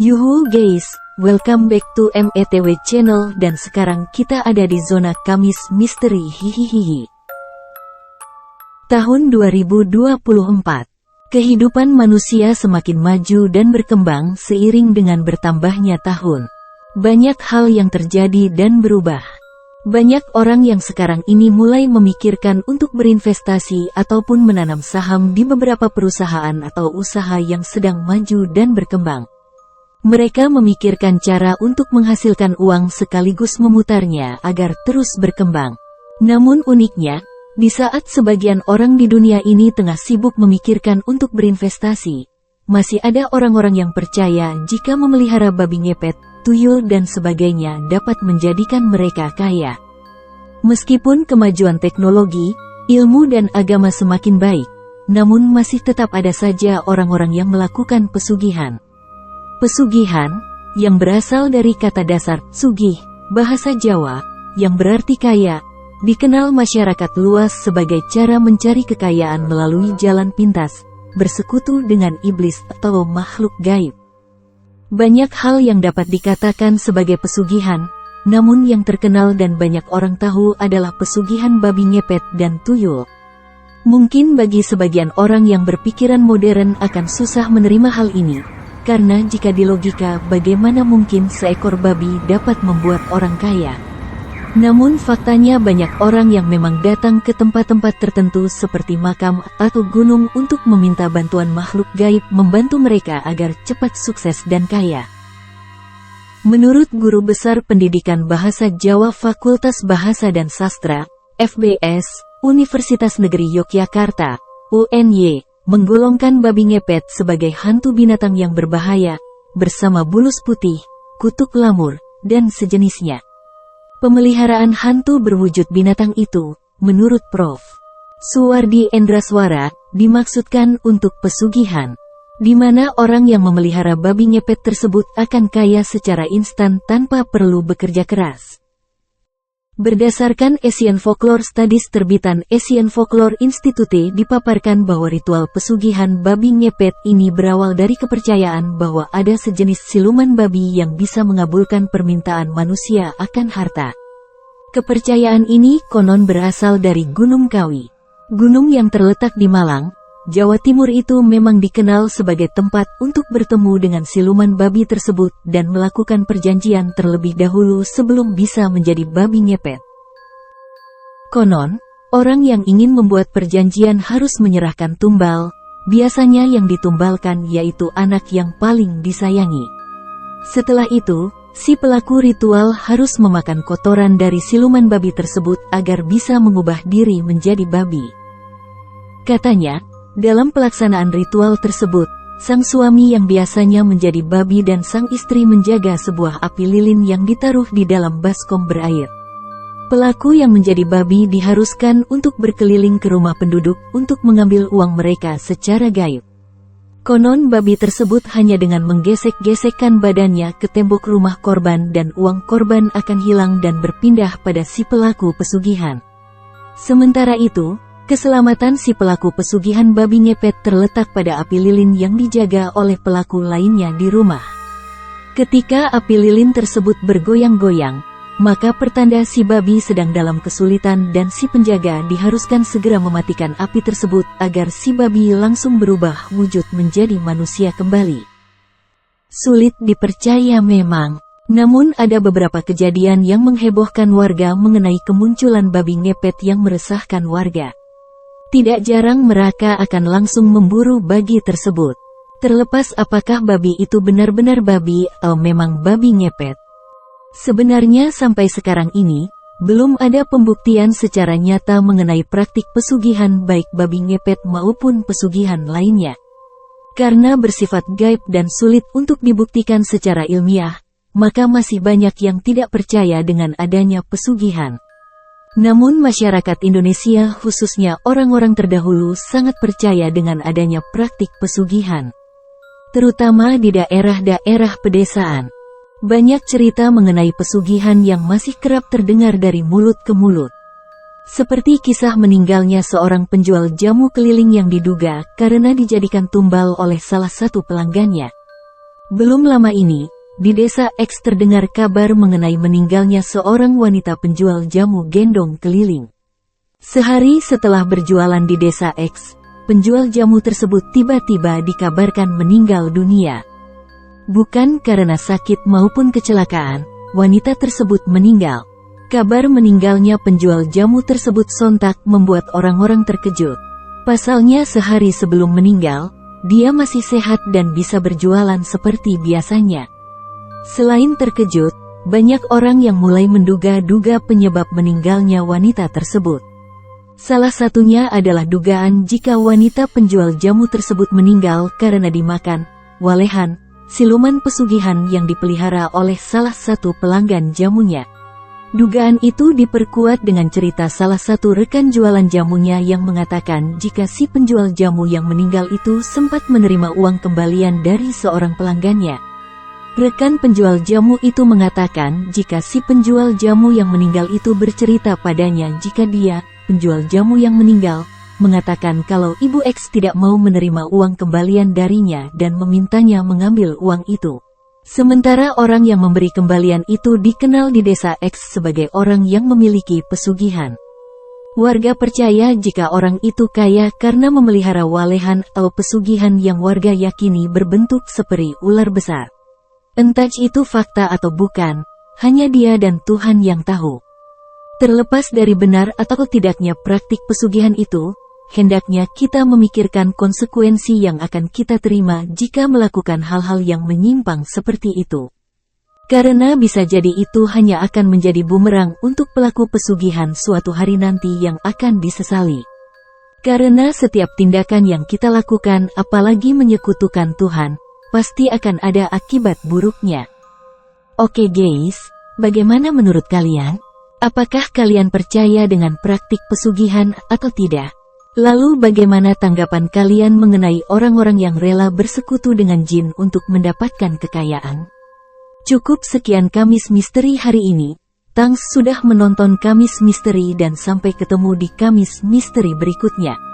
Yuhu guys, welcome back to METW channel dan sekarang kita ada di zona Kamis Misteri hihihihi. Tahun 2024. Kehidupan manusia semakin maju dan berkembang seiring dengan bertambahnya tahun. Banyak hal yang terjadi dan berubah. Banyak orang yang sekarang ini mulai memikirkan untuk berinvestasi ataupun menanam saham di beberapa perusahaan atau usaha yang sedang maju dan berkembang. Mereka memikirkan cara untuk menghasilkan uang sekaligus memutarnya agar terus berkembang. Namun uniknya, di saat sebagian orang di dunia ini tengah sibuk memikirkan untuk berinvestasi, masih ada orang-orang yang percaya jika memelihara babi ngepet, tuyul dan sebagainya dapat menjadikan mereka kaya. Meskipun kemajuan teknologi, ilmu dan agama semakin baik, namun masih tetap ada saja orang-orang yang melakukan pesugihan. Pesugihan, yang berasal dari kata dasar sugih, bahasa Jawa, yang berarti kaya, dikenal masyarakat luas sebagai cara mencari kekayaan melalui jalan pintas, bersekutu dengan iblis atau makhluk gaib. Banyak hal yang dapat dikatakan sebagai pesugihan, namun yang terkenal dan banyak orang tahu adalah pesugihan babi ngepet dan tuyul. Mungkin bagi sebagian orang yang berpikiran modern akan susah menerima hal ini, karena jika di logika bagaimana mungkin seekor babi dapat membuat orang kaya. Namun faktanya banyak orang yang memang datang ke tempat-tempat tertentu seperti makam atau gunung untuk meminta bantuan makhluk gaib membantu mereka agar cepat sukses dan kaya. Menurut Guru Besar Pendidikan Bahasa Jawa Fakultas Bahasa dan Sastra, FBS, Universitas Negeri Yogyakarta, UNY, menggolongkan babi ngepet sebagai hantu binatang yang berbahaya, bersama bulus putih, kutuk lamur, dan sejenisnya. Pemeliharaan hantu berwujud binatang itu, menurut Prof. Suwardi Endraswara, dimaksudkan untuk pesugihan, di mana orang yang memelihara babi ngepet tersebut akan kaya secara instan tanpa perlu bekerja keras. Berdasarkan Asian Folklore Studies terbitan Asian Folklore Institute dipaparkan bahwa ritual pesugihan babi ngepet ini berawal dari kepercayaan bahwa ada sejenis siluman babi yang bisa mengabulkan permintaan manusia akan harta. Kepercayaan ini konon berasal dari Gunung Kawi. Gunung yang terletak di Malang, Jawa Timur itu memang dikenal sebagai tempat untuk bertemu dengan siluman babi tersebut dan melakukan perjanjian terlebih dahulu sebelum bisa menjadi babi ngepet. Konon, orang yang ingin membuat perjanjian harus menyerahkan tumbal, biasanya yang ditumbalkan yaitu anak yang paling disayangi. Setelah itu, si pelaku ritual harus memakan kotoran dari siluman babi tersebut agar bisa mengubah diri menjadi babi. Katanya, dalam pelaksanaan ritual tersebut, sang suami yang biasanya menjadi babi dan sang istri menjaga sebuah api lilin yang ditaruh di dalam baskom berair. Pelaku yang menjadi babi diharuskan untuk berkeliling ke rumah penduduk untuk mengambil uang mereka secara gaib. Konon babi tersebut hanya dengan menggesek-gesekkan badannya ke tembok rumah korban dan uang korban akan hilang dan berpindah pada si pelaku pesugihan. Sementara itu, keselamatan si pelaku pesugihan babi ngepet terletak pada api lilin yang dijaga oleh pelaku lainnya di rumah. Ketika api lilin tersebut bergoyang-goyang, maka pertanda si babi sedang dalam kesulitan dan si penjaga diharuskan segera mematikan api tersebut agar si babi langsung berubah wujud menjadi manusia kembali. Sulit dipercaya memang. Namun ada beberapa kejadian yang menghebohkan warga mengenai kemunculan babi ngepet yang meresahkan warga. Tidak jarang mereka akan langsung memburu babi tersebut. Terlepas apakah babi itu benar-benar babi atau memang babi ngepet. Sebenarnya sampai sekarang ini, belum ada pembuktian secara nyata mengenai praktik pesugihan baik babi ngepet maupun pesugihan lainnya. Karena bersifat gaib dan sulit untuk dibuktikan secara ilmiah, maka masih banyak yang tidak percaya dengan adanya pesugihan. Namun masyarakat Indonesia khususnya orang-orang terdahulu sangat percaya dengan adanya praktik pesugihan. Terutama di daerah-daerah pedesaan. Banyak cerita mengenai pesugihan yang masih kerap terdengar dari mulut ke mulut. Seperti kisah meninggalnya seorang penjual jamu keliling yang diduga karena dijadikan tumbal oleh salah satu pelanggannya. Belum lama ini, di desa X terdengar kabar mengenai meninggalnya seorang wanita penjual jamu gendong keliling. Sehari setelah berjualan di desa X, penjual jamu tersebut tiba-tiba dikabarkan meninggal dunia. Bukan karena sakit maupun kecelakaan, wanita tersebut meninggal. Kabar meninggalnya penjual jamu tersebut sontak membuat orang-orang terkejut. Pasalnya sehari sebelum meninggal, dia masih sehat dan bisa berjualan seperti biasanya. Selain terkejut, banyak orang yang mulai menduga-duga penyebab meninggalnya wanita tersebut. Salah satunya adalah dugaan jika wanita penjual jamu tersebut meninggal karena dimakan walehan, siluman pesugihan yang dipelihara oleh salah satu pelanggan jamunya. Dugaan itu diperkuat dengan cerita salah satu rekan jualan jamunya yang mengatakan jika si penjual jamu yang meninggal itu sempat menerima uang kembalian dari seorang pelanggannya. Rekan penjual jamu itu mengatakan jika si penjual jamu yang meninggal itu bercerita padanya jika dia, penjual jamu yang meninggal, mengatakan kalau Ibu X tidak mau menerima uang kembalian darinya dan memintanya mengambil uang itu. Sementara orang yang memberi kembalian itu dikenal di desa X sebagai orang yang memiliki pesugihan. Warga percaya jika orang itu kaya karena memelihara walehan atau pesugihan yang warga yakini berbentuk seperti ular besar. Entah itu fakta atau bukan, hanya dia dan Tuhan yang tahu. Terlepas dari benar atau tidaknya praktik pesugihan itu, hendaknya kita memikirkan konsekuensi yang akan kita terima jika melakukan hal-hal yang menyimpang seperti itu. Karena bisa jadi itu hanya akan menjadi bumerang untuk pelaku pesugihan suatu hari nanti yang akan disesali. Karena setiap tindakan yang kita lakukan apalagi menyekutukan Tuhan, pasti akan ada akibat buruknya. Oke guys, bagaimana menurut kalian? Apakah kalian percaya dengan praktik pesugihan atau tidak? Lalu bagaimana tanggapan kalian mengenai orang-orang yang rela bersekutu dengan jin untuk mendapatkan kekayaan? Cukup sekian Kamis Misteri hari ini. Thanks sudah menonton Kamis Misteri dan sampai ketemu di Kamis Misteri berikutnya.